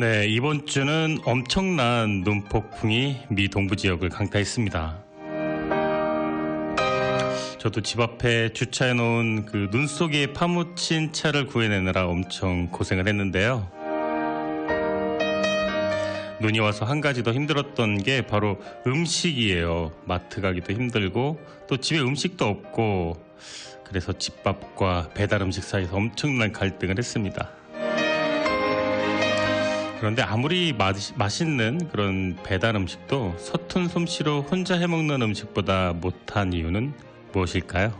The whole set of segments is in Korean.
네, 이번 주는 엄청난 눈폭풍이 미 동부 지역을 강타했습니다. 저도 집 앞에 주차해 놓은 그 눈 속에 파묻힌 차를 구해내느라 엄청 고생을 했는데요. 눈이 와서 한 가지 더 힘들었던 게 바로 음식이에요. 마트 가기도 힘들고 또 집에 음식도 없고, 그래서 집밥과 배달 음식 사이에서 엄청난 갈등을 했습니다. 그런데 아무리 맛있는 그런 배달 음식도 서툰 솜씨로 혼자 해먹는 음식보다 못한 이유는 무엇일까요?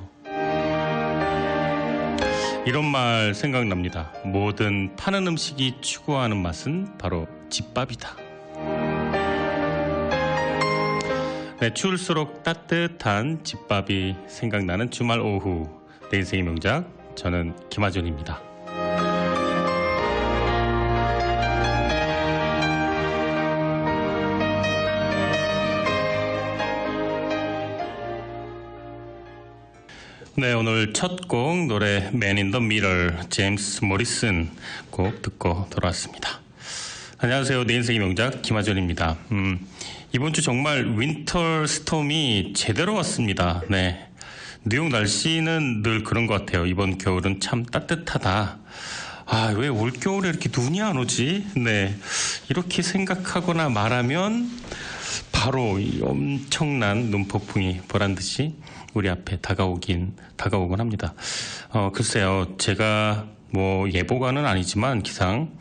이런 말 생각납니다. 모든 파는 음식이 추구하는 맛은 바로 집밥이다. 네, 추울수록 따뜻한 집밥이 생각나는 주말 오후, 내 인생의 명작, 저는 김하준입니다. 네, 오늘 첫 곡 노래 Man in the Mirror, 제임스 모리슨 곡 듣고 돌아왔습니다. 안녕하세요. 내 인생의 명작 김하준입니다. 이번 주 정말 윈터 스톰이 제대로 왔습니다. 네, 뉴욕 날씨는 늘 그런 것 같아요. 이번 겨울은 참 따뜻하다. 아, 왜 올겨울에 이렇게 눈이 안 오지? 네, 이렇게 생각하거나 말하면 바로 이 엄청난 눈폭풍이 보란듯이 우리 앞에 다가오긴 합니다. 글쎄요, 제가 뭐 예보가는 아니지만 기상,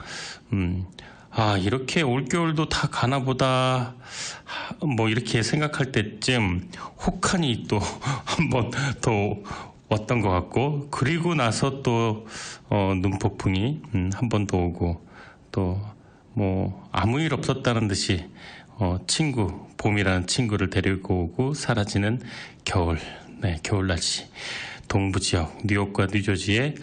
이렇게 올겨울도 다 가나보다, 뭐 이렇게 생각할 때쯤 혹한이 또 한 번 더 왔던 것 같고, 그리고 나서 또 눈폭풍이 한 번 더 오고, 또 뭐 아무 일 없었다는 듯이 봄이라는 친구를 데리고 오고 사라지는 겨울. 네, 겨울 날씨. 동부 지역, 뉴욕과 뉴저지의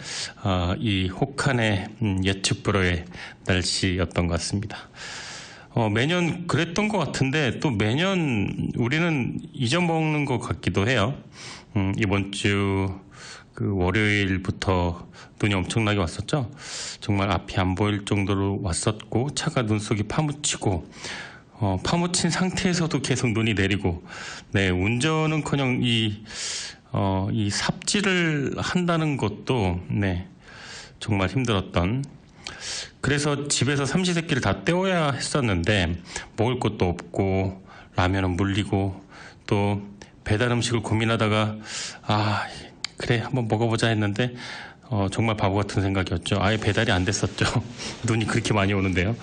이 혹한의 예측 불허의 날씨였던 것 같습니다. 매년 그랬던 것 같은데 또 매년 우리는 잊어먹는 것 같기도 해요. 이번 주 그 월요일부터 눈이 엄청나게 왔었죠. 정말 앞이 안 보일 정도로 왔었고, 차가 눈 속에 파묻히고, 파묻힌 상태에서도 계속 눈이 내리고, 네, 운전은커녕 이 삽질을 한다는 것도, 네, 정말 힘들었던. 그래서 집에서 삼시세끼를 다 때워야 했었는데, 먹을 것도 없고, 라면은 물리고, 또 배달 음식을 고민하다가, 그래, 한번 먹어보자 했는데, 정말 바보 같은 생각이었죠. 아예 배달이 안 됐었죠. 눈이 그렇게 많이 오는데요.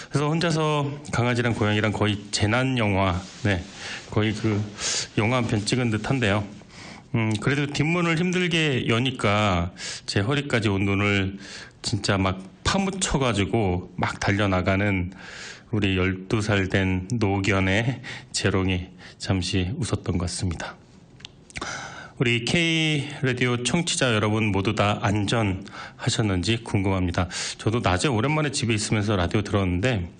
그래서 혼자서 강아지랑 고양이랑 거의 재난 영화, 네, 거의 그 영화 한 편 찍은 듯한데요. 그래도 뒷문을 힘들게 여니까 제 허리까지 온 눈을 진짜 막 파묻혀가지고 막 달려나가는 우리 12살 된 노견의 재롱이 잠시 웃었던 것 같습니다. 우리 K-라디오 청취자 여러분 모두 다 안전하셨는지 궁금합니다. 저도 낮에 오랜만에 집에 있으면서 라디오 들었는데,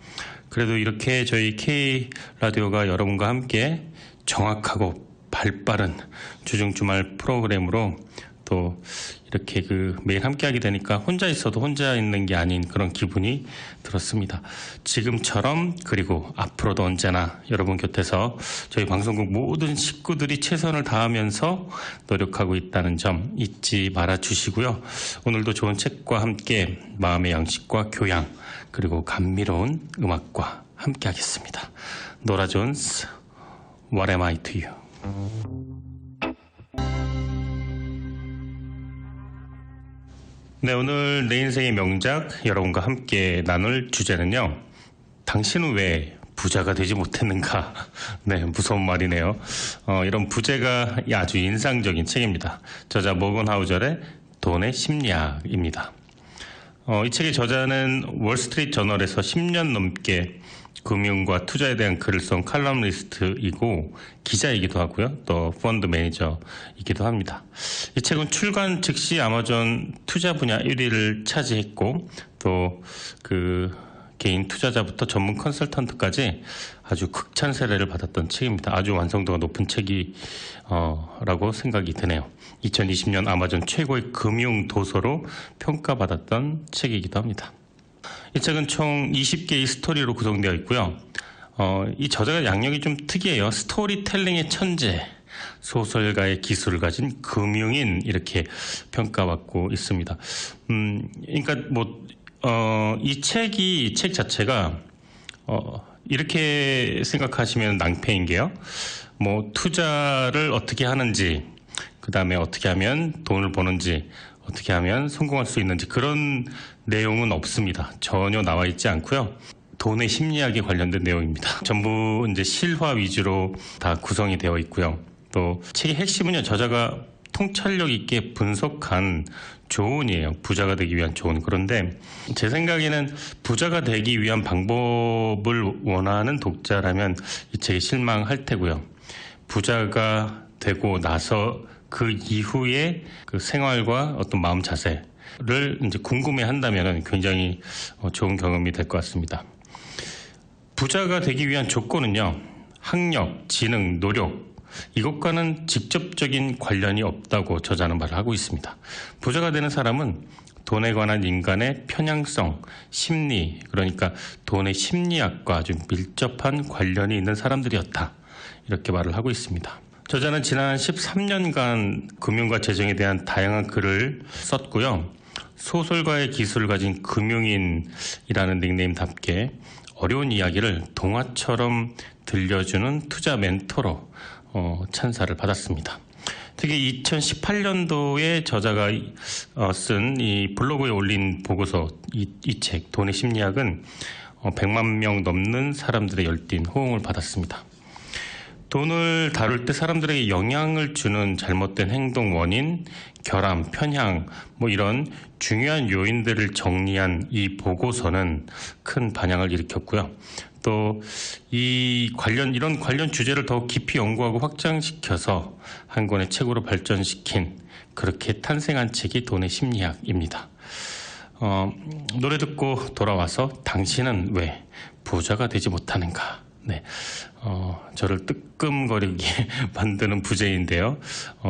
그래도 이렇게 저희 K-라디오가 여러분과 함께 정확하고 발빠른 주중주말 프로그램으로 또 이렇게 매일 함께하게 되니까 혼자 있어도 혼자 있는 게 아닌 그런 기분이 들었습니다. 지금처럼, 그리고 앞으로도 언제나 여러분 곁에서 저희 방송국 모든 식구들이 최선을 다하면서 노력하고 있다는 점 잊지 말아 주시고요. 오늘도 좋은 책과 함께 마음의 양식과 교양, 그리고 감미로운 음악과 함께 하겠습니다. 노라 존스, What am I to you? 네, 오늘 내 인생의 명작 여러분과 함께 나눌 주제는요, 당신은 왜 부자가 되지 못했는가? 네, 무서운 말이네요. 이런 부제가 아주 인상적인 책입니다. 저자 모건 하우절의 돈의 심리학입니다. 이 책의 저자는 월스트리트 저널에서 10년 넘게 금융과 투자에 대한 글을 쓴 칼럼니스트이고 기자이기도 하고요. 또 펀드 매니저이기도 합니다. 이 책은 출간 즉시 아마존 투자 분야 1위를 차지했고, 또 개인 투자자부터 전문 컨설턴트까지 아주 극찬 세례를 받았던 책입니다. 아주 완성도가 높은 책이라고 생각이 드네요. 2020년 아마존 최고의 금융 도서로 평가받았던 책이기도 합니다. 이 책은 총 20개의 스토리로 구성되어 있고요. 이 저자가 양력이 좀 특이해요. 스토리텔링의 천재, 소설가의 기술을 가진 금융인, 이렇게 평가받고 있습니다. 그러니까 이 책 자체가 이렇게 생각하시면 낭패인 게요. 투자를 어떻게 하는지, 그 다음에 어떻게 하면 돈을 버는지, 어떻게 하면 성공할 수 있는지, 그런 내용은 없습니다. 전혀 나와 있지 않고요. 돈의 심리학에 관련된 내용입니다. 전부 이제 실화 위주로 다 구성이 되어 있고요. 또 책의 핵심은요, 저자가 통찰력 있게 분석한 조언이에요. 부자가 되기 위한 조언. 그런데 제 생각에는 부자가 되기 위한 방법을 원하는 독자라면 이 책에 실망할 테고요. 부자가 되고 나서 그 이후에 그 생활과 어떤 마음 자세를 이제 궁금해 한다면 굉장히 좋은 경험이 될 것 같습니다. 부자가 되기 위한 조건은요, 학력, 지능, 노력, 이것과는 직접적인 관련이 없다고 저자는 말을 하고 있습니다. 부자가 되는 사람은 돈에 관한 인간의 편향성, 심리, 그러니까 돈의 심리학과 아주 밀접한 관련이 있는 사람들이었다, 이렇게 말을 하고 있습니다. 저자는 지난 13년간 금융과 재정에 대한 다양한 글을 썼고요. 소설가의 기술을 가진 금융인이라는 닉네임답게 어려운 이야기를 동화처럼 들려주는 투자 멘토로 찬사를 받았습니다. 특히 2018년도에 저자가 쓴 이 블로그에 올린 보고서, 이 책 돈의 심리학은 100만 명 넘는 사람들의 열띤 호응을 받았습니다. 돈을 다룰 때 사람들에게 영향을 주는 잘못된 행동 원인, 결함, 편향, 이런 중요한 요인들을 정리한 이 보고서는 큰 반향을 일으켰고요. 또 이런 관련 주제를 더 깊이 연구하고 확장시켜서 한 권의 책으로 발전시킨, 그렇게 탄생한 책이 돈의 심리학입니다. 노래 듣고 돌아와서 당신은 왜 부자가 되지 못하는가? 네, 저를 뜨끔거리게 만드는 부제인데요.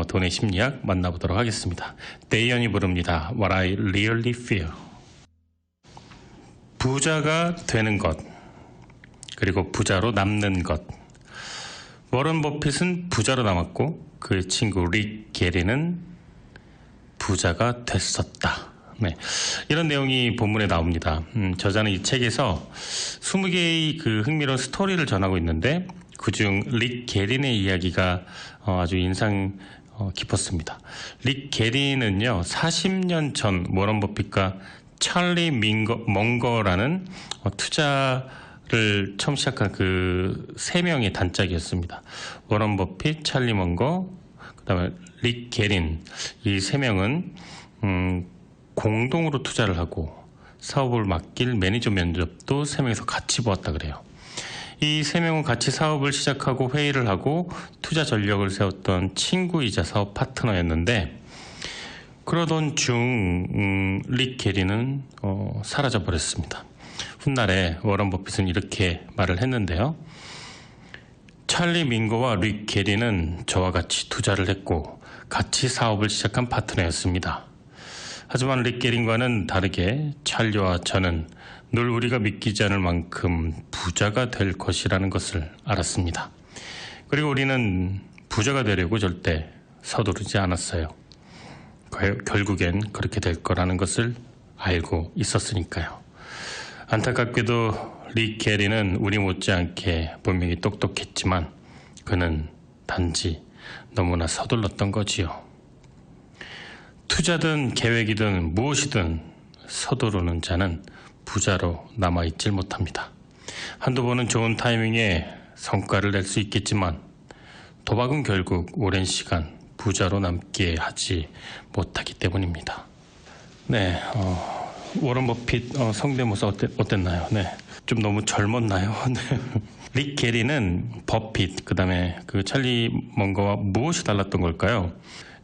돈의 심리학 만나보도록 하겠습니다. 데이언이 부릅니다. What I Really Feel. 부자가 되는 것, 그리고 부자로 남는 것. 워런 버핏은 부자로 남았고 그의 친구 릭 게리는 부자가 됐었다. 네, 이런 내용이 본문에 나옵니다. 저자는 이 책에서 20개의 그 흥미로운 스토리를 전하고 있는데 그중 릭 게린의 이야기가 아주 인상 깊었습니다. 릭 게린은요, 40년 전 워런 버핏과 찰리 멍거라는 투자를 처음 시작한 그 세 명의 단짝이었습니다. 워런 버핏, 찰리 멍거, 그다음에 릭 게린, 이 세 명은 공동으로 투자를 하고 사업을 맡길 매니저 면접도 세 명이서 같이 보았다 그래요. 이 세 명은 같이 사업을 시작하고 회의를 하고 투자 전략을 세웠던 친구이자 사업 파트너였는데, 그러던 중 릭 게리는 사라져 버렸습니다. 훗날에 워런 버핏은 이렇게 말을 했는데요. 찰리 밍거와 릭 게리는 저와 같이 투자를 했고 같이 사업을 시작한 파트너였습니다. 하지만 릭 게린과는 다르게 찰리와 저는 늘 우리가 믿기지 않을 만큼 부자가 될 것이라는 것을 알았습니다. 그리고 우리는 부자가 되려고 절대 서두르지 않았어요. 결국엔 그렇게 될 거라는 것을 알고 있었으니까요. 안타깝게도 릭 게리는 우리 못지않게 분명히 똑똑했지만 그는 단지 너무나 서둘렀던 거지요. 투자든 계획이든 무엇이든 서두르는 자는 부자로 남아있질 못합니다. 한두 번은 좋은 타이밍에 성과를 낼 수 있겠지만 도박은 결국 오랜 시간 부자로 남게 하지 못하기 때문입니다. 네, 워런 버핏 성대모사 어땠나요? 네, 좀 너무 젊었나요? 네. 릭 게리는 버핏, 그 다음에 그 찰리 멍거와 무엇이 달랐던 걸까요?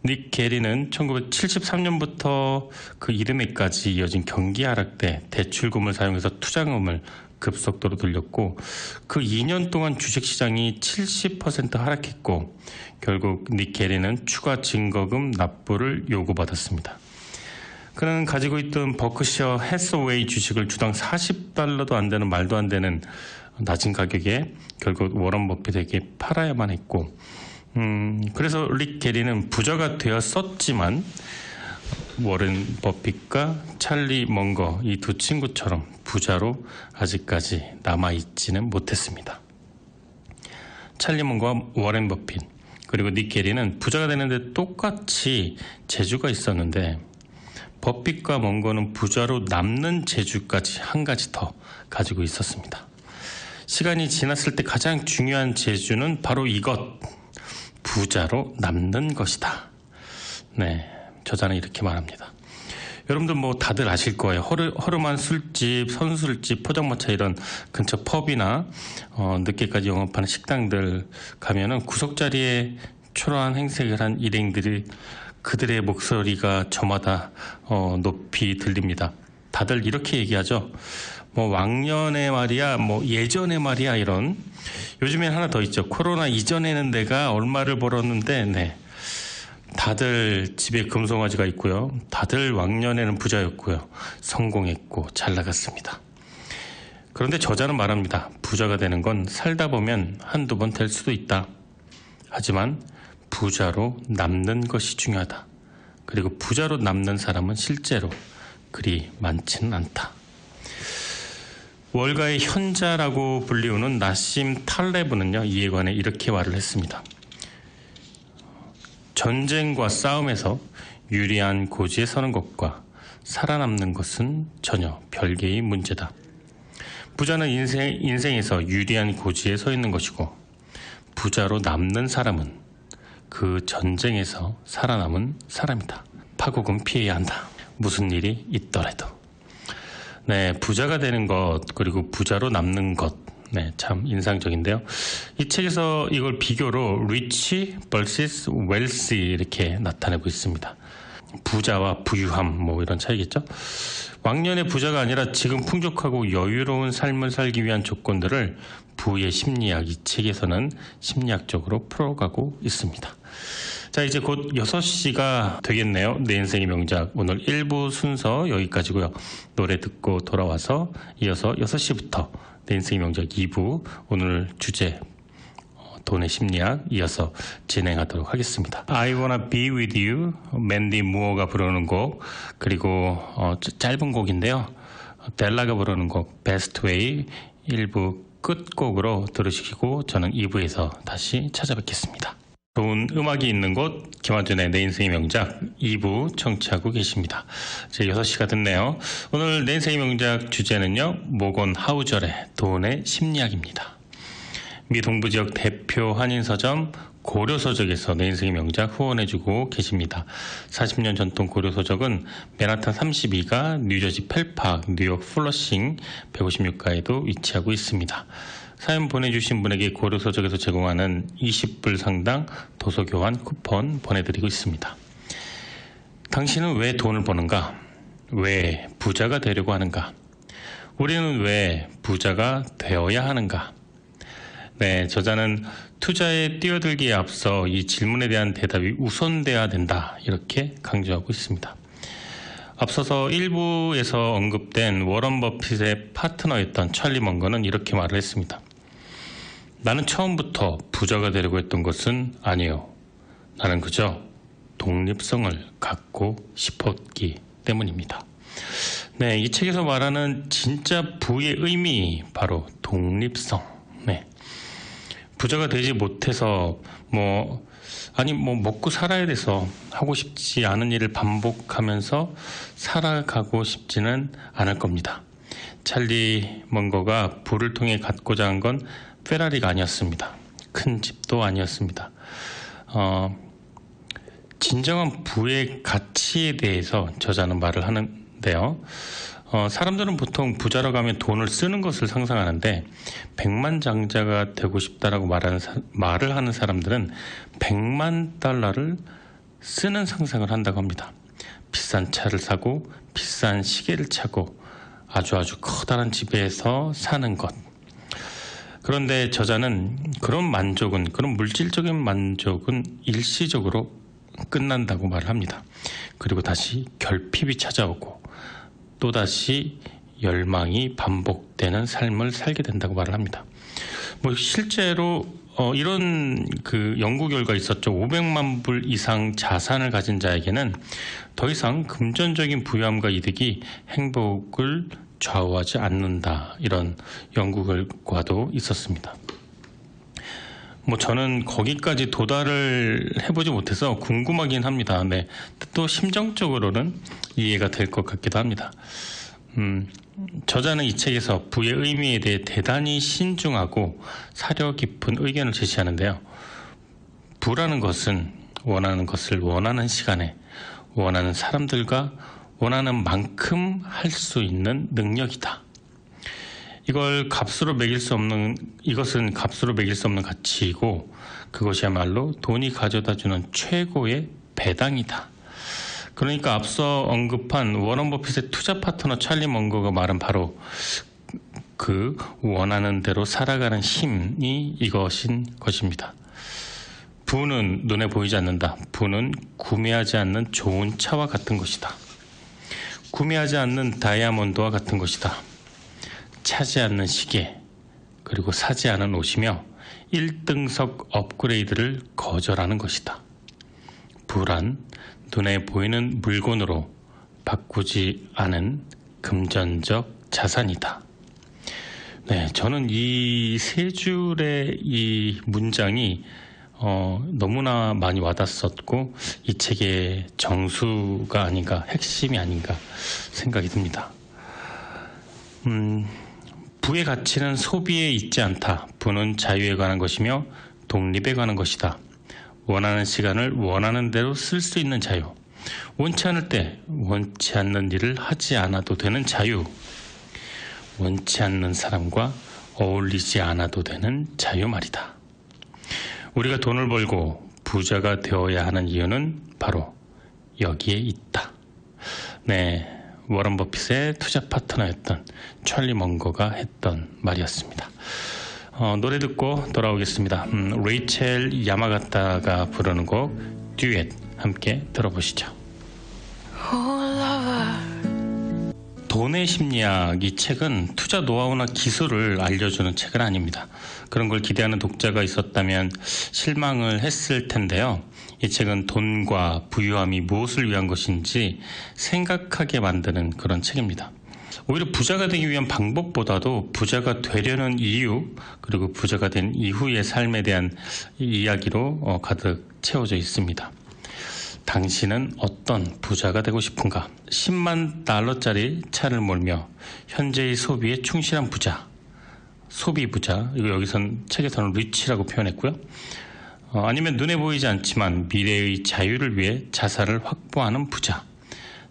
릭 게리는 1973년부터 그 이듬해까지 이어진 경기 하락 때 대출금을 사용해서 투자금을 급속도로 돌렸고 그 2년 동안 주식시장이 70% 하락했고 결국 릭 게리는 추가 증거금 납부를 요구받았습니다. 그는 가지고 있던 버크셔 해서웨이 주식을 주당 $40도 안 되는 말도 안 되는 낮은 가격에 결국 워런 버핏에게 팔아야만 했고, 그래서 릭 게리는 부자가 되었었지만 워런 버핏과 찰리 먼거 이 두 친구처럼 부자로 아직까지 남아있지는 못했습니다. 찰리 먼거와 워런 버핏 그리고 닉 게리는 부자가 되는데 똑같이 재주가 있었는데, 버핏과 먼거는 부자로 남는 재주까지 한 가지 더 가지고 있었습니다. 시간이 지났을 때 가장 중요한 재주는 바로 이것, 부자로 남는 것이다. 네, 저자는 이렇게 말합니다. 여러분들 뭐 다들 아실 거예요. 허름한 술집, 선술집, 포장마차 이런 근처 펍이나 늦게까지 영업하는 식당들 가면은 구석자리에 초라한 행색을 한 일행들이 그들의 목소리가 저마다 높이 들립니다. 다들 이렇게 얘기하죠. 뭐 왕년에 말이야, 뭐 예전에 말이야, 이런. 요즘엔 하나 더 있죠. 코로나 이전에는 내가 얼마를 벌었는데, 네. 다들 집에 금송아지가 있고요. 다들 왕년에는 부자였고요. 성공했고 잘 나갔습니다. 그런데 저자는 말합니다. 부자가 되는 건 살다 보면 한두 번 될 수도 있다. 하지만 부자로 남는 것이 중요하다. 그리고 부자로 남는 사람은 실제로 그리 많지는 않다. 월가의 현자라고 불리우는 나심 탈레브는요, 이에 관해 이렇게 말을 했습니다. 전쟁과 싸움에서 유리한 고지에 서는 것과 살아남는 것은 전혀 별개의 문제다. 부자는 인생에서 유리한 고지에 서 있는 것이고, 부자로 남는 사람은 그 전쟁에서 살아남은 사람이다. 파국은 피해야 한다. 무슨 일이 있더라도. 네, 부자가 되는 것, 그리고 부자로 남는 것. 네, 참 인상적인데요. 이 책에서 이걸 비교로 rich vs wealthy 이렇게 나타내고 있습니다. 부자와 부유함, 뭐 이런 차이겠죠. 왕년의 부자가 아니라 지금 풍족하고 여유로운 삶을 살기 위한 조건들을 부의 심리학, 이 책에서는 심리학적으로 풀어가고 있습니다. 자, 이제 곧 6시가 되겠네요. 내 인생의 명작. 오늘 1부 순서 여기까지고요. 노래 듣고 돌아와서 이어서 6시부터 내 인생의 명작 2부 오늘 주제 돈의 심리학 이어서 진행하도록 하겠습니다. I wanna be with you, 맨디 무어가 부르는 곡, 그리고 짧은 곡인데요. 델라가 부르는 곡 Best Way 1부 끝곡으로 들으시고 저는 2부에서 다시 찾아뵙겠습니다. 좋은 음악이 있는 곳 김한준의 내 인생의 명작 2부 청취하고 계십니다. 이제 6시가 됐네요. 오늘 내 인생의 명작 주제는요, 모건 하우절의 돈의 심리학입니다. 미 동부지역 대표 한인서점 고려서적에서 내 인생의 명작 후원해주고 계십니다. 40년 전통 고려서적은 맨하탄 32가, 뉴저지 펠팍, 뉴욕 플러싱 156가에도 위치하고 있습니다. 사연 보내주신 분에게 고려서적에서 제공하는 20불 상당 도서교환 쿠폰 보내드리고 있습니다. 당신은 왜 돈을 버는가? 왜 부자가 되려고 하는가? 우리는 왜 부자가 되어야 하는가? 네, 저자는 투자에 뛰어들기에 앞서 이 질문에 대한 대답이 우선돼야 된다, 이렇게 강조하고 있습니다. 앞서서 1부에서 언급된 워런 버핏의 파트너였던 찰리 먼거는 이렇게 말을 했습니다. 나는 처음부터 부자가 되려고 했던 것은 아니요. 나는 그저 독립성을 갖고 싶었기 때문입니다. 네, 이 책에서 말하는 진짜 부의 의미, 바로 독립성. 네. 부자가 되지 못해서 먹고 살아야 돼서 하고 싶지 않은 일을 반복하면서 살아가고 싶지는 않을 겁니다. 찰리 먼거가 부를 통해 갖고자 한 건 페라리가 아니었습니다. 큰 집도 아니었습니다. 진정한 부의 가치에 대해서 저자는 말을 하는데요. 사람들은 보통 부자라고 하면 돈을 쓰는 것을 상상하는데, 백만장자가 되고 싶다라고 말을 하는 사람들은 100만 달러를 쓰는 상상을 한다고 합니다. 비싼 차를 사고 비싼 시계를 차고 아주 커다란 집에서 사는 것. 그런데 저자는 그런 물질적인 만족은 일시적으로 끝난다고 말을 합니다. 그리고 다시 결핍이 찾아오고 또다시 열망이 반복되는 삶을 살게 된다고 말을 합니다. 실제로 이런 연구 결과 있었죠. 500만 불 이상 자산을 가진 자에게는 더 이상 금전적인 부유함과 이득이 행복을 좌우하지 않는다. 이런 연구 결과도 있었습니다. 저는 거기까지 도달을 해보지 못해서 궁금하긴 합니다. 네. 또 심정적으로는 이해가 될 것 같기도 합니다. 저자는 이 책에서 부의 의미에 대해 대단히 신중하고 사려 깊은 의견을 제시하는데요. 부라는 것은 원하는 것을 원하는 시간에 원하는 사람들과 원하는 만큼 할 수 있는 능력이다. 이것은 값으로 매길 수 없는 가치이고 그것이야말로 돈이 가져다주는 최고의 배당이다. 그러니까 앞서 언급한 워런 버핏의 투자 파트너 찰리 먼거가 말한 바로 그 원하는 대로 살아가는 힘이 이것인 것입니다. 부는 눈에 보이지 않는다. 부는 구매하지 않는 좋은 차와 같은 것이다. 구매하지 않는 다이아몬드와 같은 것이다. 차지 않는 시계, 그리고 사지 않은 옷이며 1등석 업그레이드를 거절하는 것이다. 부란 눈에 보이는 물건으로 바꾸지 않은 금전적 자산이다. 네, 저는 이 세 줄의 이 문장이 너무나 많이 와닿았었고 이 책의 정수가 아닌가, 핵심이 아닌가 생각이 듭니다. 부의 가치는 소비에 있지 않다. 부는 자유에 관한 것이며 독립에 관한 것이다. 원하는 시간을 원하는 대로 쓸 수 있는 자유. 원치 않을 때 원치 않는 일을 하지 않아도 되는 자유. 원치 않는 사람과 어울리지 않아도 되는 자유 말이다. 우리가 돈을 벌고 부자가 되어야 하는 이유는 바로 여기에 있다. 네, 워런 버핏의 투자 파트너였던 찰리 먼거가 했던 말이었습니다. 노래 듣고 돌아오겠습니다. 레이첼 야마가타가 부르는 곡 듀엣 함께 들어보시죠. 돈의 심리학, 이 책은 투자 노하우나 기술을 알려주는 책은 아닙니다. 그런 걸 기대하는 독자가 있었다면 실망을 했을 텐데요. 이 책은 돈과 부유함이 무엇을 위한 것인지 생각하게 만드는 그런 책입니다. 오히려 부자가 되기 위한 방법보다도 부자가 되려는 이유, 그리고 부자가 된 이후의 삶에 대한 이야기로 가득 채워져 있습니다. 당신은 어떤 부자가 되고 싶은가? 10만 달러짜리 차를 몰며 현재의 소비에 충실한 부자, 소비 부자, 이거 여기선 책에서는 리치라고 표현했고요. 아니면 눈에 보이지 않지만 미래의 자유를 위해 자산을 확보하는 부자,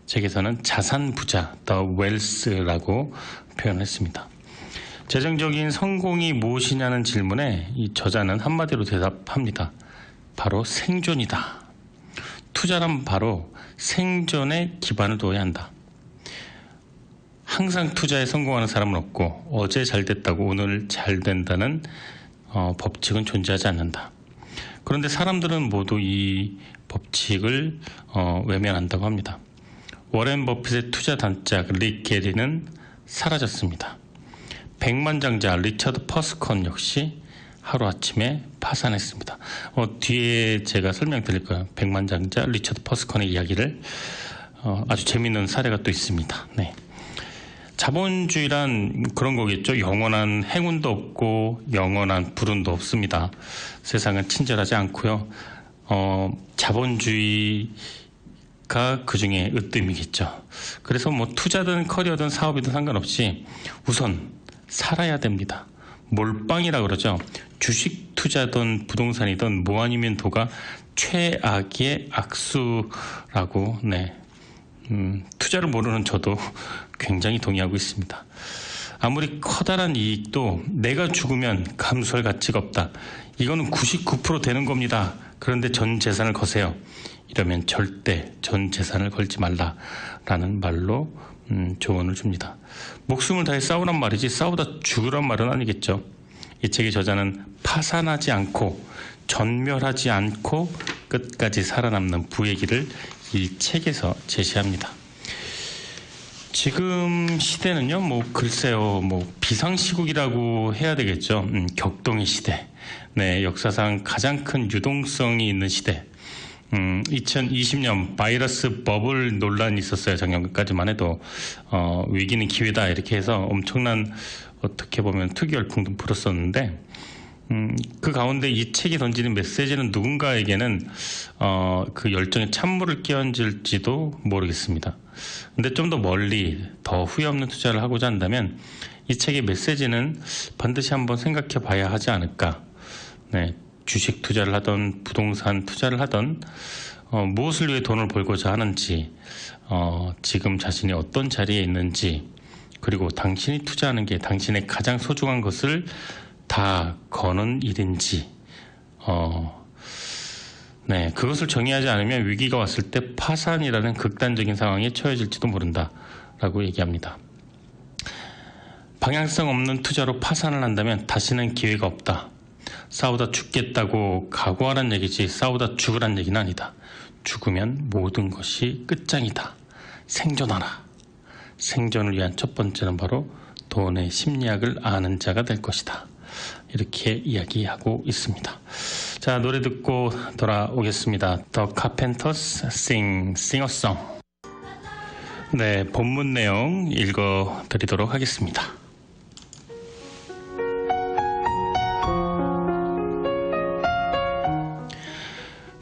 책에서는 자산 부자, the wealth라고 표현했습니다. 재정적인 성공이 무엇이냐는 질문에 이 저자는 한마디로 대답합니다. 바로 생존이다. 투자란 바로 생존에 기반을 둬야 한다. 항상 투자에 성공하는 사람은 없고 어제 잘 됐다고 오늘 잘 된다는 법칙은 존재하지 않는다. 그런데 사람들은 모두 이 법칙을 외면한다고 합니다. 워렌 버핏의 투자 단짝 릭 게리는 사라졌습니다. 백만장자 리처드 퍼스컨 역시 하루아침에 파산했습니다. 뒤에 제가 설명드릴 거예요. 백만장자 리처드 퍼스컨의 이야기를 아주 재미있는 사례가 또 있습니다. 네. 자본주의란 그런 거겠죠. 영원한 행운도 없고 영원한 불운도 없습니다. 세상은 친절하지 않고요. 자본주의가 그 중에 으뜸이겠죠. 그래서 투자든 커리어든 사업이든 상관없이 우선 살아야 됩니다. 몰빵이라 그러죠. 주식 투자든 부동산이든 뭐 아니면 도가 최악의 악수라고. 네. 투자를 모르는 저도 굉장히 동의하고 있습니다. 아무리 커다란 이익도 내가 죽으면 감수할 가치가 없다. 이거는 99% 되는 겁니다. 그런데 전 재산을 거세요. 이러면 절대 전 재산을 걸지 말라라는 말로 조언을 줍니다. 목숨을 다해 싸우란 말이지 싸우다 죽으란 말은 아니겠죠. 이 책의 저자는 파산하지 않고 전멸하지 않고 끝까지 살아남는 부의 길을 이 책에서 제시합니다. 지금 시대는요, 글쎄요, 비상시국이라고 해야 되겠죠. 격동의 시대. 네, 역사상 가장 큰 유동성이 있는 시대. 2020년 바이러스 버블 논란이 있었어요. 작년까지만 해도 위기는 기회다 이렇게 해서 엄청난 어떻게 보면 특이 열풍도 불었었는데 그 가운데 이 책이 던지는 메시지는 누군가에게는 그 열정에 찬물을 끼얹을지도 모르겠습니다. 근데 좀 더 멀리 더 후회 없는 투자를 하고자 한다면 이 책의 메시지는 반드시 한번 생각해 봐야 하지 않을까. 네, 주식 투자를 하던 부동산 투자를 하던 무엇을 위해 돈을 벌고자 하는지 지금 자신이 어떤 자리에 있는지 그리고 당신이 투자하는 게 당신의 가장 소중한 것을 다 거는 일인지 네, 그것을 정의하지 않으면 위기가 왔을 때 파산이라는 극단적인 상황에 처해질지도 모른다 라고 얘기합니다. 방향성 없는 투자로 파산을 한다면 다시는 기회가 없다. 싸우다 죽겠다고 각오하란 얘기지 싸우다 죽으란 얘기는 아니다. 죽으면 모든 것이 끝장이다. 생존하라. 생존을 위한 첫 번째는 바로 돈의 심리학을 아는 자가 될 것이다. 이렇게 이야기하고 있습니다. 자, 노래 듣고 돌아오겠습니다. The Carpenters Sing a Song. 네, 본문 내용 읽어드리도록 하겠습니다.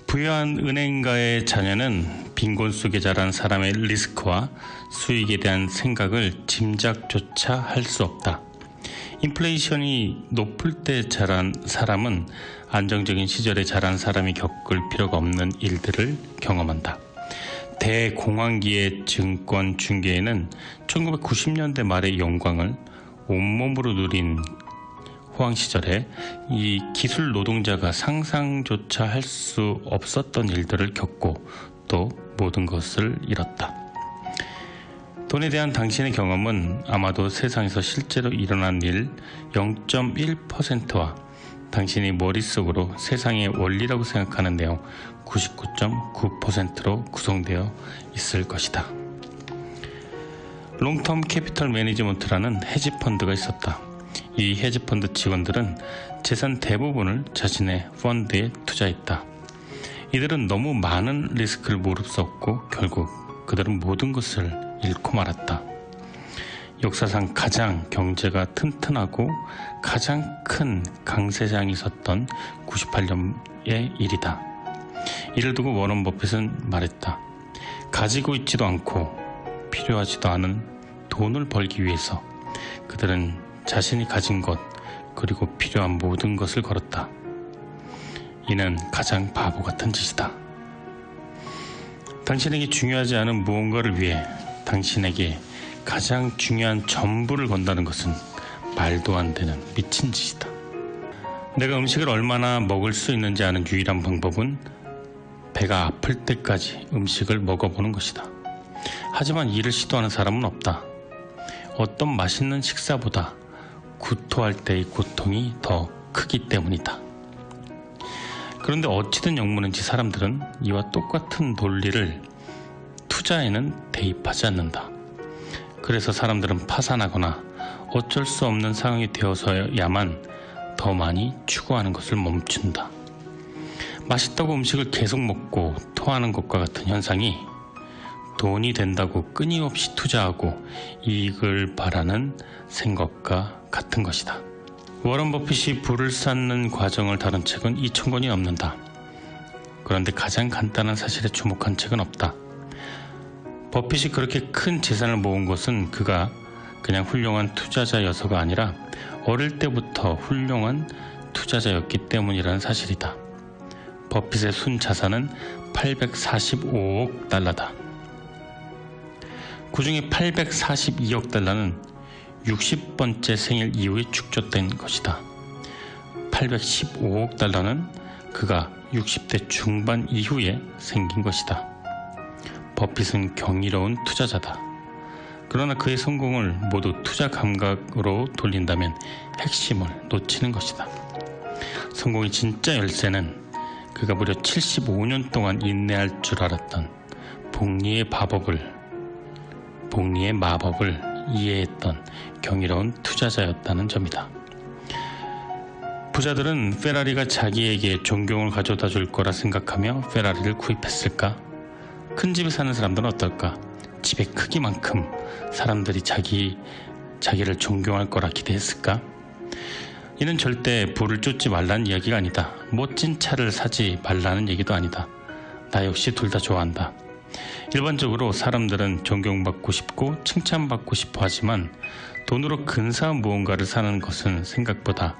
부유한 은행가의 자녀는 빈곤 속에 자란 사람의 리스크와 수익에 대한 생각을 짐작조차 할 수 없다. 인플레이션이 높을 때 자란 사람은 안정적인 시절에 자란 사람이 겪을 필요가 없는 일들을 경험한다. 대공황기의 증권 중개에는 1990년대 말의 영광을 온몸으로 누린 호황 시절에 이 기술 노동자가 상상조차 할 수 없었던 일들을 겪고 또 모든 것을 잃었다. 돈에 대한 당신의 경험은 아마도 세상에서 실제로 일어난 일 0.1%와 당신이 머릿속으로 세상의 원리라고 생각하는 내용 99.9%로 구성되어 있을 것이다. 롱텀 캐피털 매니지먼트라는 헤지펀드가 있었다. 이 헤지펀드 직원들은 재산 대부분을 자신의 펀드에 투자했다. 이들은 너무 많은 리스크를 무릅쓰고 결국 그들은 모든 것을 잃고 말았다. 역사상 가장 경제가 튼튼하고 가장 큰 강세장이 있었던 98년의 일이다. 이를 두고 워런 버핏은 말했다. 가지고 있지도 않고 필요하지도 않은 돈을 벌기 위해서 그들은 자신이 가진 것 그리고 필요한 모든 것을 걸었다. 이는 가장 바보 같은 짓이다. 당신에게 중요하지 않은 무언가를 위해 당신에게 가장 중요한 전부를 건다는 것은 말도 안 되는 미친 짓이다. 내가 음식을 얼마나 먹을 수 있는지 아는 유일한 방법은 배가 아플 때까지 음식을 먹어보는 것이다. 하지만 이를 시도하는 사람은 없다. 어떤 맛있는 식사보다 구토할 때의 고통이 더 크기 때문이다. 그런데 어찌된 영문인지 사람들은 이와 똑같은 논리를 투자에는 대입하지 않는다. 그래서 사람들은 파산하거나 어쩔 수 없는 상황이 되어서야만 더 많이 추구하는 것을 멈춘다. 맛있다고 음식을 계속 먹고 토하는 것과 같은 현상이 돈이 된다고 끊임없이 투자하고 이익을 바라는 생각과 같은 것이다. 워런 버핏이 부를 쌓는 과정을 다룬 책은 2,000권이 넘는다. 그런데 가장 간단한 사실에 주목한 책은 없다. 버핏이 그렇게 큰 재산을 모은 것은 그가 그냥 훌륭한 투자자여서가 아니라 어릴 때부터 훌륭한 투자자였기 때문이라는 사실이다. 버핏의 순 자산은 845억 달러다. 그 중에 842억 달러는 60번째 생일 이후에 축적된 것이다. 815억 달러는 그가 60대 중반 이후에 생긴 것이다. 버핏은 경이로운 투자자다. 그러나 그의 성공을 모두 투자 감각으로 돌린다면 핵심을 놓치는 것이다. 성공의 진짜 열쇠는 그가 무려 75년 동안 인내할 줄 알았던 복리의 마법을 이해했던 경이로운 투자자였다는 점이다. 부자들은 페라리가 자기에게 존경을 가져다 줄 거라 생각하며 페라리를 구입했을까? 큰 집에 사는 사람들은 어떨까? 집의 크기만큼 사람들이 자기를 존경할 거라 기대했을까? 이는 절대 부를 쫓지 말라는 이야기가 아니다. 멋진 차를 사지 말라는 얘기도 아니다. 나 역시 둘 다 좋아한다. 일반적으로 사람들은 존경받고 싶고 칭찬받고 싶어 하지만 돈으로 근사한 무언가를 사는 것은 생각보다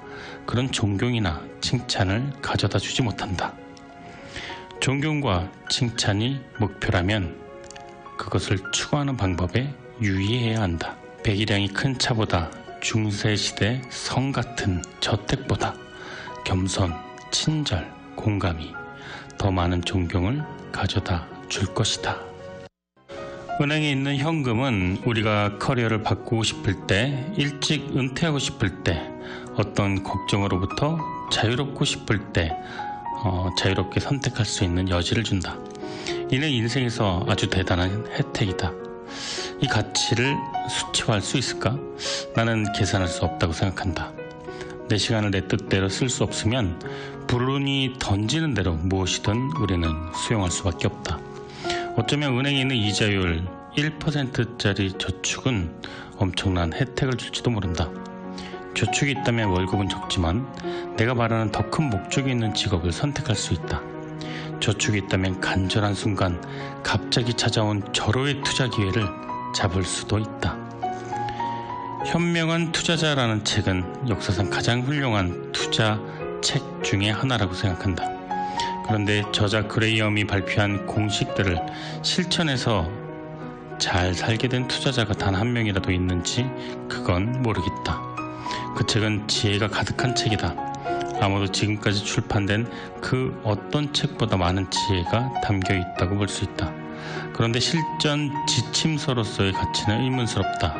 그런 존경이나 칭찬을 가져다 주지 못한다. 존경과 칭찬이 목표라면 그것을 추구하는 방법에 유의해야 한다. 배기량이 큰 차보다 중세시대 성 같은 저택보다 겸손, 친절, 공감이 더 많은 존경을 가져다 줄 것이다. 은행에 있는 현금은 우리가 커리어를 바꾸고 싶을 때, 일찍 은퇴하고 싶을 때, 어떤 걱정으로부터 자유롭고 싶을 때 자유롭게 선택할 수 있는 여지를 준다. 이는 인생에서 아주 대단한 혜택이다. 이 가치를 수치화할 수 있을까? 나는 계산할 수 없다고 생각한다. 내 시간을 내 뜻대로 쓸 수 없으면 불운이 던지는 대로 무엇이든 우리는 수용할 수밖에 없다. 어쩌면 은행에 있는 이자율 1%짜리 저축은 엄청난 혜택을 줄지도 모른다. 저축이 있다면 월급은 적지만 내가 말하는 더 큰 목적이 있는 직업을 선택할 수 있다. 저축이 있다면 간절한 순간 갑자기 찾아온 절호의 투자 기회를 잡을 수도 있다. 현명한 투자자라는 책은 역사상 가장 훌륭한 투자 책 중에 하나라고 생각한다. 그런데 저자 그레이엄이 발표한 공식들을 실천해서 잘 살게 된 투자자가 단 한 명이라도 있는지 그건 모르겠다. 그 책은 지혜가 가득한 책이다. 아마도 지금까지 출판된 그 어떤 책보다 많은 지혜가 담겨 있다고 볼 수 있다. 그런데 실전 지침서로서의 가치는 의문스럽다.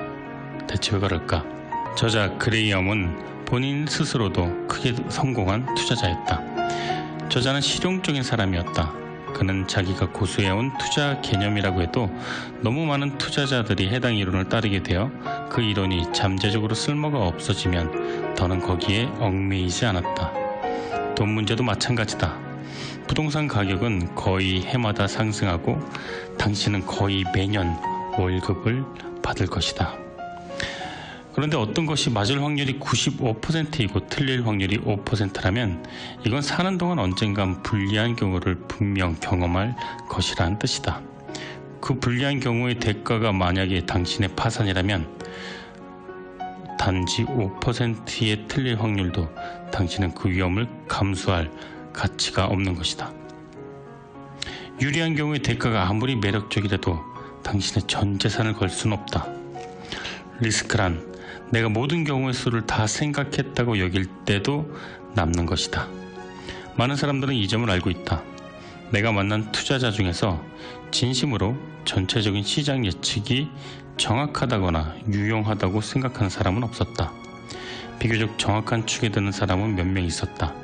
대체 왜 그럴까? 저자 그레이엄은 본인 스스로도 크게 성공한 투자자였다. 저자는 실용적인 사람이었다. 그는 자기가 고수해온 투자 개념이라고 해도 너무 많은 투자자들이 해당 이론을 따르게 되어 그 이론이 잠재적으로 쓸모가 없어지면 더는 거기에 얽매이지 않았다. 돈 문제도 마찬가지다. 부동산 가격은 거의 해마다 상승하고 당신은 거의 매년 월급을 받을 것이다. 그런데 어떤 것이 맞을 확률이 95%이고 틀릴 확률이 5%라면 이건 사는 동안 언젠간 불리한 경우를 분명 경험할 것이라는 뜻이다. 그 불리한 경우의 대가가 만약에 당신의 파산이라면 단지 5%의 틀릴 확률도 당신은 그 위험을 감수할 가치가 없는 것이다. 유리한 경우의 대가가 아무리 매력적이라도 당신의 전 재산을 걸 수는 없다. 리스크란 내가 모든 경우의 수를 다 생각했다고 여길 때도 남는 것이다. 많은 사람들은 이 점을 알고 있다. 내가 만난 투자자 중에서 진심으로 전체적인 시장 예측이 정확하다거나 유용하다고 생각하는 사람은 없었다. 비교적 정확한 축에 드는 사람은 몇 명 있었다.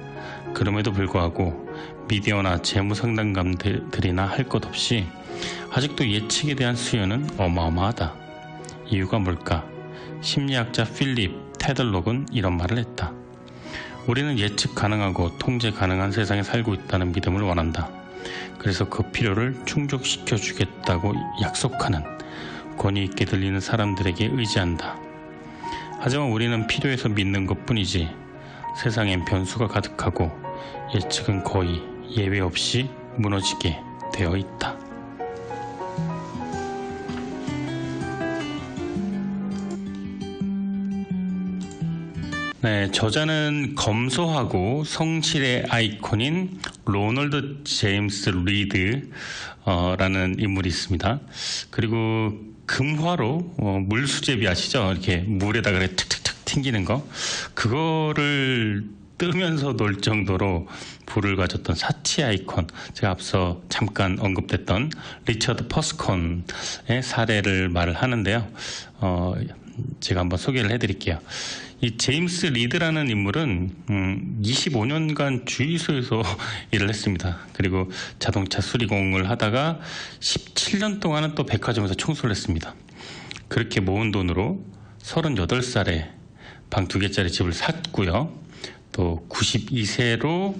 그럼에도 불구하고 미디어나 재무상담가들이나 할 것 없이 아직도 예측에 대한 수요는 어마어마하다. 이유가 뭘까? 심리학자 필립 테들록은 이런 말을 했다. 우리는 예측 가능하고 통제 가능한 세상에 살고 있다는 믿음을 원한다. 그래서 그 필요를 충족시켜 주겠다고 약속하는 권위 있게 들리는 사람들에게 의지한다. 하지만 우리는 필요해서 믿는 것뿐이지 세상엔 변수가 가득하고 예측은 거의 예외 없이 무너지게 되어 있다. 네, 저자는 검소하고 성실의 아이콘인 로널드 제임스 리드라는 인물이 있습니다. 그리고 금화로 물수제비 아시죠? 이렇게 물에다가 툭툭툭 튕기는 거. 그거를 뜨면서 놀 정도로 부를 가졌던 사치 아이콘. 제가 앞서 잠깐 언급됐던 리처드 퍼스콘의 사례를 말을 하는데요. 제가 한번 소개를 해드릴게요. 이 제임스 리드라는 인물은 25년간 주유소에서 일을 했습니다. 그리고 자동차 수리공을 하다가 17년 동안은 또 백화점에서 청소를 했습니다. 그렇게 모은 돈으로 38살에 방 2개짜리 집을 샀고요. 또 92세로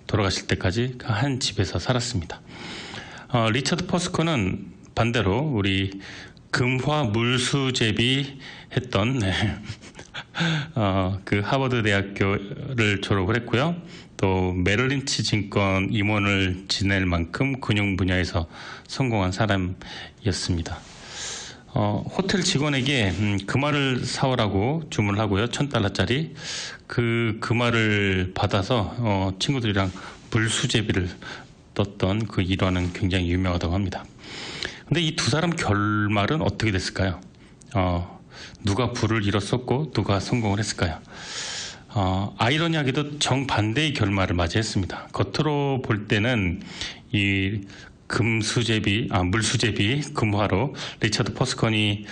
돌아가실 때까지 한 집에서 살았습니다. 리처드 퍼스커는 반대로 우리 금화 물수제비 했던 그 하버드 대학교를 졸업을 했고요. 또 메릴린치 증권 임원을 지낼 만큼 금융 분야에서 성공한 사람이었습니다. 호텔 직원에게 금화를 사오라고 주문을 하고요. $1,000짜리 그 금화를 받아서 친구들이랑 물수제비를 떴던 그 일화는 굉장히 유명하다고 합니다. 근데 이 두 사람 결말은 어떻게 됐을까요? 누가 부를 잃었었고 누가 성공을 했을까요? 아이러니하게도 정반대의 결말을 맞이했습니다. 겉으로 볼 때는 이 물수제비 금화로 리처드 퍼스컨이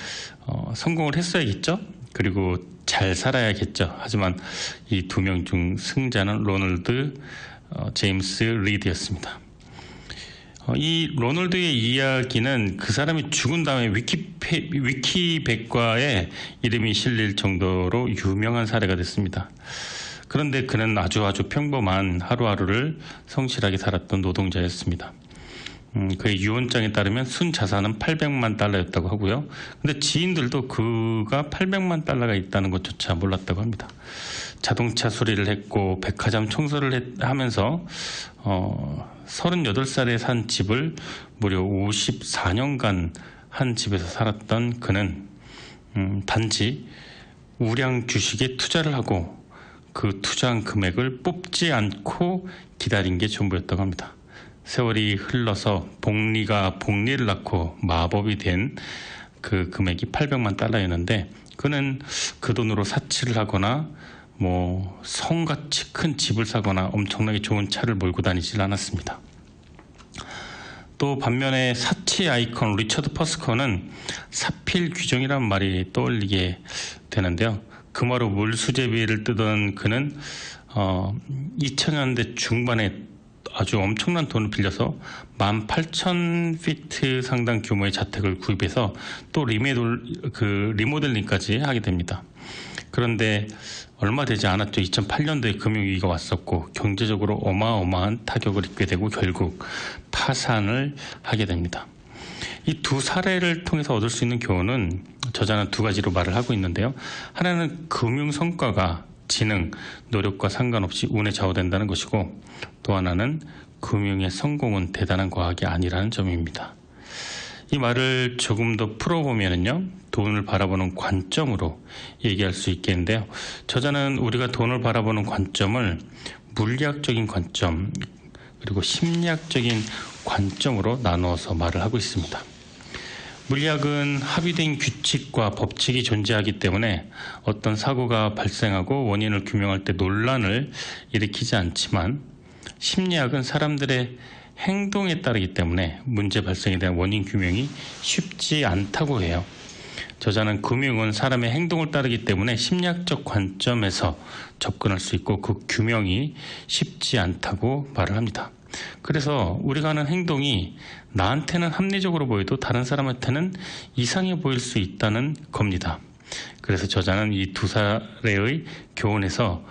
성공을 했어야겠죠. 그리고 잘 살아야겠죠. 하지만 이 두 명 중 승자는 로널드 제임스 리드였습니다. 이 로널드의 이야기는 그 사람이 죽은 다음에 위키백과에 이름이 실릴 정도로 유명한 사례가 됐습니다. 그런데 그는 아주 평범한 하루하루를 성실하게 살았던 노동자였습니다. 그의 유언장에 따르면 순 자산은 $800만 하고요. 근데 지인들도 그가 $800만 있다는 것조차 몰랐다고 합니다. 자동차 수리를 했고 백화점 청소를 하면서 38살에 산 집을 무려 54년간 한 집에서 살았던 그는 단지 우량 주식에 투자를 하고 그 투자한 금액을 뽑지 않고 기다린 게 전부였다고 합니다. 세월이 흘러서 복리가 복리를 낳고 마법이 된 그 금액이 $800만 그는 그 돈으로 사치를 하거나 성같이 큰 집을 사거나 엄청나게 좋은 차를 몰고 다니질 않았습니다. 또 반면에 사치 아이콘 리처드 퍼스컨은 사필 규정이라는 말이 떠올리게 되는데요. 금화로 물수제비를 뜨던 그는 2000년대 중반에 아주 엄청난 돈을 빌려서 18,000피트 상당 규모의 자택을 구입해서 또 리모델링까지 하게 됩니다. 그런데 얼마 되지 않았죠. 2008년도에 금융위기가 왔었고 경제적으로 어마어마한 타격을 입게 되고 결국 파산을 하게 됩니다. 이 두 사례를 통해서 얻을 수 있는 교훈은 저자는 두 가지로 말을 하고 있는데요. 하나는 금융 성과가 지능, 노력과 상관없이 운에 좌우된다는 것이고 또 하나는 금융의 성공은 대단한 과학이 아니라는 점입니다. 이 말을 조금 더 풀어보면요. 돈을 바라보는 관점으로 얘기할 수 있겠는데요. 저자는 우리가 돈을 바라보는 관점을 물리학적인 관점 그리고 심리학적인 관점으로 나누어서 말을 하고 있습니다. 물리학은 합의된 규칙과 법칙이 존재하기 때문에 어떤 사고가 발생하고 원인을 규명할 때 논란을 일으키지 않지만 심리학은 사람들의 행동에 따르기 때문에 문제 발생에 대한 원인 규명이 쉽지 않다고 해요. 저자는 금융은 사람의 행동을 따르기 때문에 심리학적 관점에서 접근할 수 있고 그 규명이 쉽지 않다고 말을 합니다. 그래서 우리가 하는 행동이 나한테는 합리적으로 보여도 다른 사람한테는 이상해 보일 수 있다는 겁니다. 그래서 저자는 이 두 사례의 교훈에서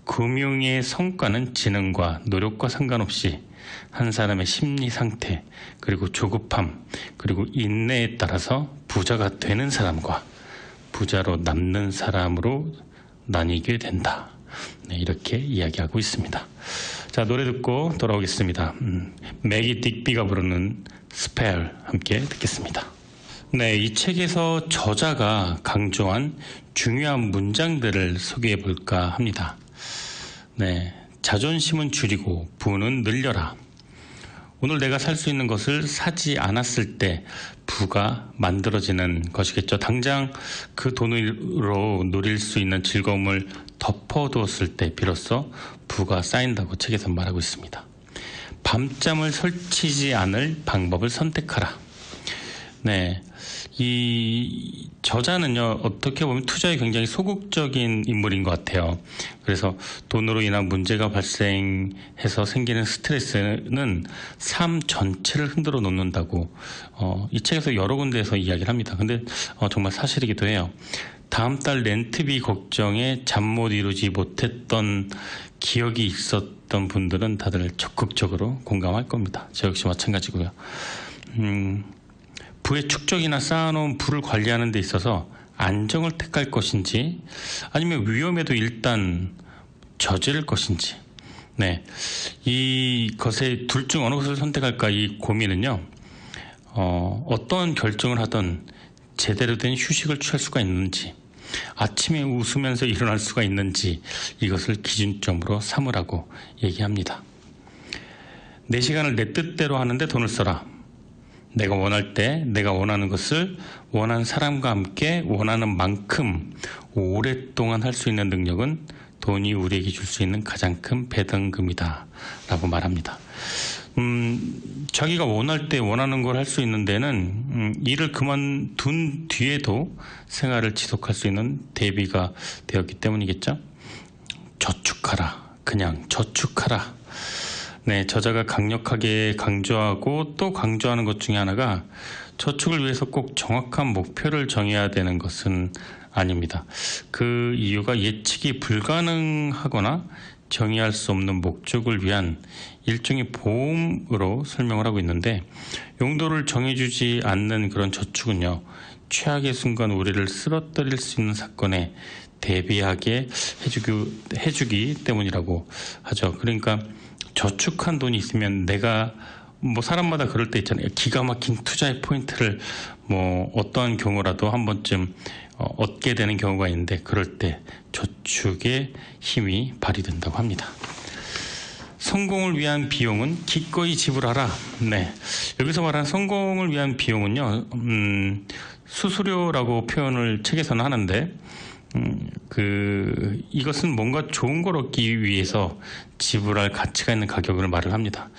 금융의 성과는 지능과 노력과 상관없이 한 사람의 심리 상태 그리고 조급함 그리고 인내에 따라서 부자가 되는 사람과 부자로 남는 사람으로 나뉘게 된다. 이렇게 이야기하고 있습니다. 자, 노래 듣고 돌아오겠습니다. 매기 딕비가 부르는 스펠 함께 듣겠습니다. 네, 이 책에서 저자가 강조한 중요한 문장들을 소개해 볼까 합니다. 네, 자존심은 줄이고 부는 늘려라. 오늘 내가 살 수 있는 것을 사지 않았을 때 부가 만들어지는 것이겠죠. 당장 그 돈으로 누릴 수 있는 즐거움을 덮어두었을 때 비로소 부가 쌓인다고 책에서 말하고 있습니다. 밤잠을 설치지 않을 방법을 선택하라. 네, 이 저자는요, 어떻게 보면 투자에 굉장히 소극적인 인물인 것 같아요. 그래서 돈으로 인한 문제가 발생해서 생기는 스트레스는 삶 전체를 흔들어 놓는다고 이 책에서 여러 군데에서 이야기를 합니다. 근데 정말 사실이기도 해요. 다음 달 렌트비 걱정에 잠 못 이루지 못했던 기억이 있었던 분들은 다들 적극적으로 공감할 겁니다. 저 역시 마찬가지고요. 부의 축적이나 쌓아놓은 부를 관리하는 데 있어서 안정을 택할 것인지 아니면 위험에도 일단 저지를 것인지, 네, 이것의 둘 중 어느 것을 선택할까 이 고민은요, 어떤 결정을 하든 제대로 된 휴식을 취할 수가 있는지, 아침에 웃으면서 일어날 수가 있는지 이것을 기준점으로 삼으라고 얘기합니다. 내 시간을 내 뜻대로 하는데 돈을 써라. 내가 원할 때 내가 원하는 것을 원하는 사람과 함께 원하는 만큼 오랫동안 할 수 있는 능력은 돈이 우리에게 줄 수 있는 가장 큰 배당금이다 라고 말합니다. 자기가 원할 때 원하는 걸 할 수 있는 데는 일을 그만둔 뒤에도 생활을 지속할 수 있는 대비가 되었기 때문이겠죠. 저축하라. 그냥 저축하라. 네, 저자가 강력하게 강조하고 또 강조하는 것 중에 하나가 저축을 위해서 꼭 정확한 목표를 정해야 되는 것은 아닙니다. 그 이유가 예측이 불가능하거나 정의할 수 없는 목적을 위한 일종의 보험으로 설명을 하고 있는데, 용도를 정해주지 않는 그런 저축은요, 최악의 순간 우리를 쓰러뜨릴 수 있는 사건에 대비하게 해주기 때문이라고 하죠. 그러니까 저축한 돈이 있으면 내가 사람마다 그럴 때 있잖아요. 기가 막힌 투자의 포인트를 어떠한 경우라도 한 번쯤 얻게 되는 경우가 있는데, 그럴 때 저축의 힘이 발휘된다고 합니다. 성공을 위한 비용은 기꺼이 지불하라. 네, 여기서 말하는 성공을 위한 비용은요, 수수료라고 표현을 책에서는 하는데, 이것은 뭔가 좋은 걸 얻기 위해서 지불할 가치가 있는 가격을 말을 합니다.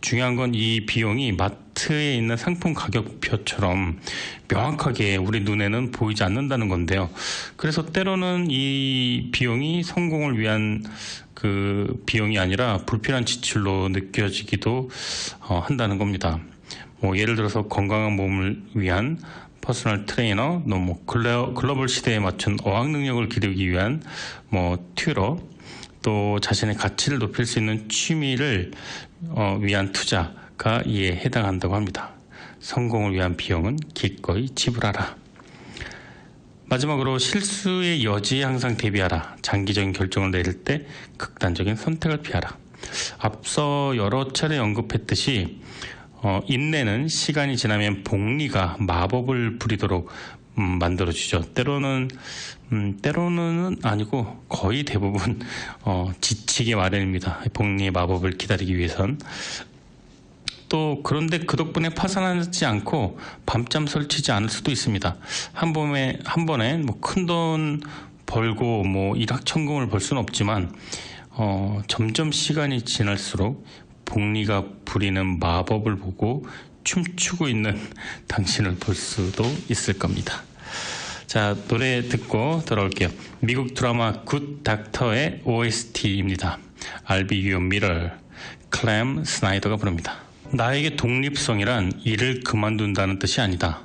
중요한 건 이 비용이 마트에 있는 상품 가격표처럼 명확하게 우리 눈에는 보이지 않는다는 건데요. 그래서 때로는 이 비용이 성공을 위한 그 비용이 아니라 불필요한 지출로 느껴지기도 한다는 겁니다. 예를 들어서 건강한 몸을 위한 퍼스널 트레이너, 글로벌 시대에 맞춘 어학 능력을 기르기 위한 튜러, 또 자신의 가치를 높일 수 있는 취미를 위한 투자가 이에 해당한다고 합니다. 성공을 위한 비용은 기꺼이 지불하라. 마지막으로 실수의 여지에 항상 대비하라. 장기적인 결정을 내릴 때 극단적인 선택을 피하라. 앞서 여러 차례 언급했듯이 인내는 시간이 지나면 복리가 마법을 부리도록 만들어주죠. 때로는 아니고 거의 대부분 지치게 마련입니다. 복리의 마법을 기다리기 위해선. 또 그런데 그 덕분에 파산하지 않고 밤잠 설치지 않을 수도 있습니다. 한 번에 큰 돈 벌고 일확천금을 벌 수는 없지만 점점 시간이 지날수록 복리가 부리는 마법을 보고 춤추고 있는 당신을 볼 수도 있을 겁니다. 자, 노래 듣고 돌아올게요. 미국 드라마 굿 닥터의 OST입니다. I'll be your mirror. 클램 스나이더가 부릅니다. 나에게 독립성이란 일을 그만둔다는 뜻이 아니다.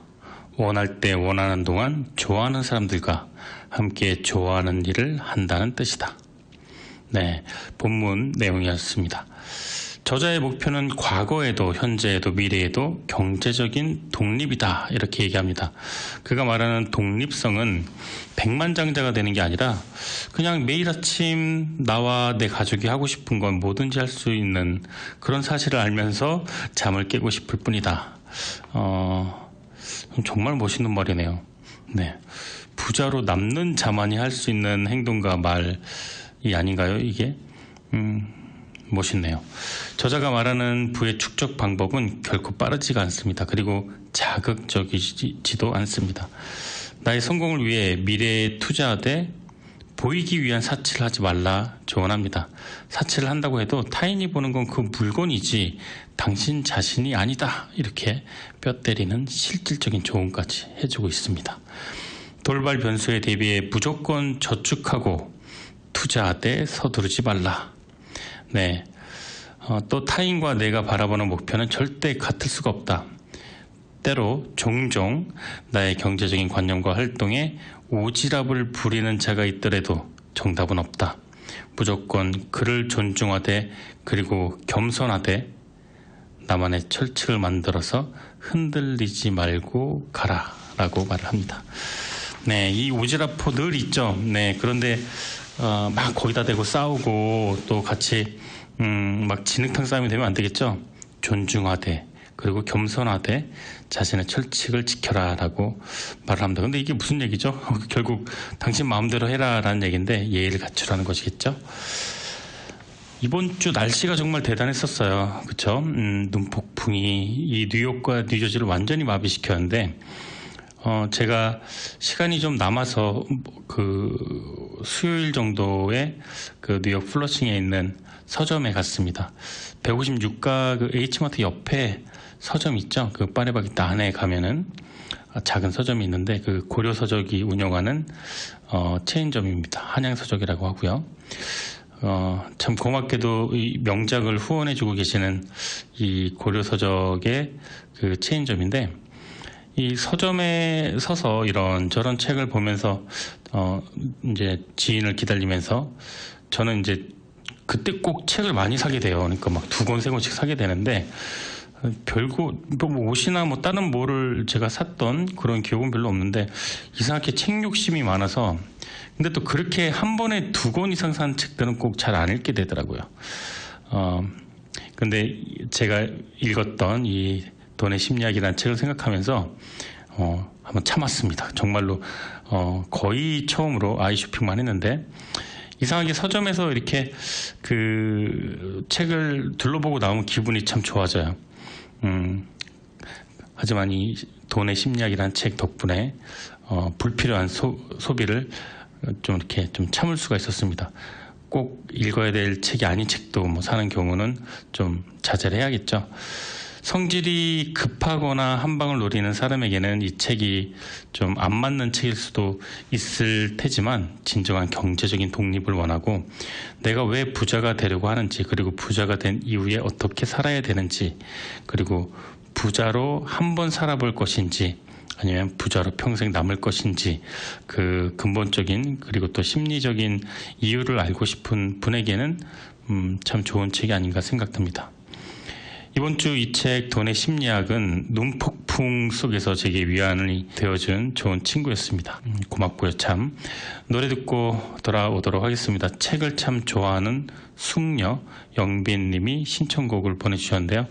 원할 때 원하는 동안 좋아하는 사람들과 함께 좋아하는 일을 한다는 뜻이다. 네, 본문 내용이었습니다. 저자의 목표는 과거에도 현재에도 미래에도 경제적인 독립이다, 이렇게 얘기합니다. 그가 말하는 독립성은 백만장자가 되는 게 아니라 그냥 매일 아침 나와 내 가족이 하고 싶은 건 뭐든지 할 수 있는 그런 사실을 알면서 잠을 깨고 싶을 뿐이다. 정말 멋있는 말이네요. 네, 부자로 남는 자만이 할 수 있는 행동과 말이 아닌가요, 이게? 멋있네요. 저자가 말하는 부의 축적 방법은 결코 빠르지가 않습니다. 그리고 자극적이지도 않습니다. 나의 성공을 위해 미래에 투자하되 보이기 위한 사치를 하지 말라 조언합니다. 사치를 한다고 해도 타인이 보는 건 그 물건이지 당신 자신이 아니다. 이렇게 뼈 때리는 실질적인 조언까지 해주고 있습니다. 돌발 변수에 대비해 무조건 저축하고 투자하되 서두르지 말라. 네. 또 타인과 내가 바라보는 목표는 절대 같을 수가 없다. 때로 종종 나의 경제적인 관념과 활동에 오지랖을 부리는 자가 있더라도 정답은 없다. 무조건 그를 존중하되 그리고 겸손하되 나만의 철칙을 만들어서 흔들리지 말고 가라 라고 말을 합니다. 네, 이 오지랖포 늘 있죠. 네, 그런데 막 거기다 대고 싸우고 또 같이 막 진흙탕 싸움이 되면 안 되겠죠. 존중하되 그리고 겸손하되 자신의 철칙을 지켜라 라고 말을 합니다. 근데 이게 무슨 얘기죠? 결국 당신 마음대로 해라 라는 얘기인데 예의를 갖추라는 것이겠죠. 이번 주 날씨가 정말 대단했었어요. 그쵸? 눈폭풍이 이 뉴욕과 뉴저지를 완전히 마비시켰는데 제가 시간이 좀 남아서 그 수요일 정도에 그 뉴욕 플러싱에 있는 서점에 갔습니다. 156가 그 H마트 옆에 서점 있죠? 그 파리바게뜨 안에 가면은 작은 서점이 있는데 그 고려서적이 운영하는 체인점입니다. 한양서적이라고 하고요. 참 고맙게도 이 명작을 후원해주고 계시는 이 고려서적의 그 체인점인데 이 서점에 서서 이런저런 책을 보면서 이제 지인을 기다리면서 저는 이제 그때 꼭 책을 많이 사게 돼요. 그러니까 막 2권, 3권씩 사게 되는데 별거 뭐 옷이나 뭐 다른 뭐를 제가 샀던 그런 기억은 별로 없는데 이상하게 책 욕심이 많아서 근데 또 그렇게 한 번에 2권 이상 산 책들은 꼭 잘 안 읽게 되더라고요. 근데 제가 읽었던 이 돈의 심리학이라는 책을 생각하면서 한번 참았습니다. 정말로 거의 처음으로 아이쇼핑만 했는데 이상하게 서점에서 이렇게 그 책을 둘러보고 나오면 기분이 참 좋아져요. 하지만 이 돈의 심리학이라는 책 덕분에 불필요한 소비를 좀 이렇게 좀 참을 수가 있었습니다. 꼭 읽어야 될 책이 아닌 책도 뭐 사는 경우는 좀 자제를 해야겠죠. 성질이 급하거나 한 방을 노리는 사람에게는 이 책이 좀 안 맞는 책일 수도 있을 테지만 진정한 경제적인 독립을 원하고 내가 왜 부자가 되려고 하는지 그리고 부자가 된 이후에 어떻게 살아야 되는지 그리고 부자로 한 번 살아볼 것인지 아니면 부자로 평생 남을 것인지 그 근본적인 그리고 또 심리적인 이유를 알고 싶은 분에게는 참 좋은 책이 아닌가 생각됩니다. 이번 주 이 책 돈의 심리학은 눈폭풍 속에서 제게 위안이 되어준 좋은 친구였습니다. 고맙고요 참. 노래 듣고 돌아오도록 하겠습니다. 책을 참 좋아하는 숙녀 영빈님이 신청곡을 보내주셨는데요.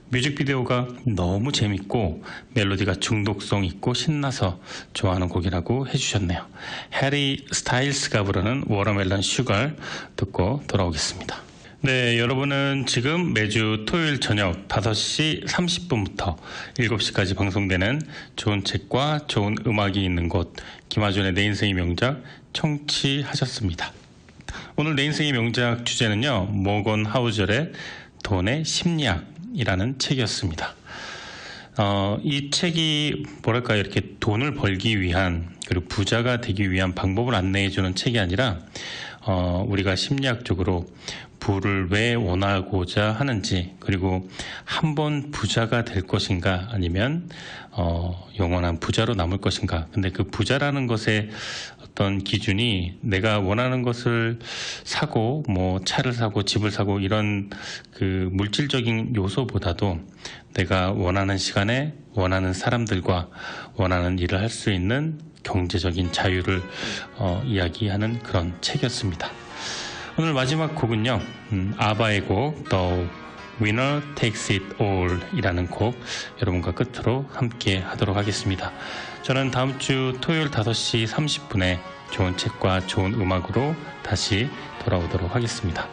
뮤직비디오가 너무 재밌고 멜로디가 중독성 있고 신나서 좋아하는 곡이라고 해주셨네요. 해리 스타일스가 부르는 워터멜론 슈가 듣고 돌아오겠습니다. 네, 여러분은 지금 매주 토요일 저녁 5시 30분부터 7시까지 방송되는 좋은 책과 좋은 음악이 있는 곳 김아준의 내 인생의 명작 청취하셨습니다. 오늘 내 인생의 명작 주제는요. 모건 하우젤의 돈의 심리학이라는 책이었습니다. 이 책이 뭐랄까요, 이렇게 돈을 벌기 위한 그리고 부자가 되기 위한 방법을 안내해주는 책이 아니라 우리가 심리학적으로 부를 왜 원하고자 하는지 그리고 한 번 부자가 될 것인가 아니면 영원한 부자로 남을 것인가. 근데 그 부자라는 것의 어떤 기준이 내가 원하는 것을 사고 뭐 차를 사고 집을 사고 이런 그 물질적인 요소보다도 내가 원하는 시간에 원하는 사람들과 원하는 일을 할 수 있는 경제적인 자유를 이야기하는 그런 책이었습니다. 오늘 마지막 곡은요. 아바의 곡 The Winner Takes It All 이라는 곡 여러분과 끝으로 함께 하도록 하겠습니다. 저는 다음 주 토요일 5시 30분에 좋은 책과 좋은 음악으로 다시 돌아오도록 하겠습니다.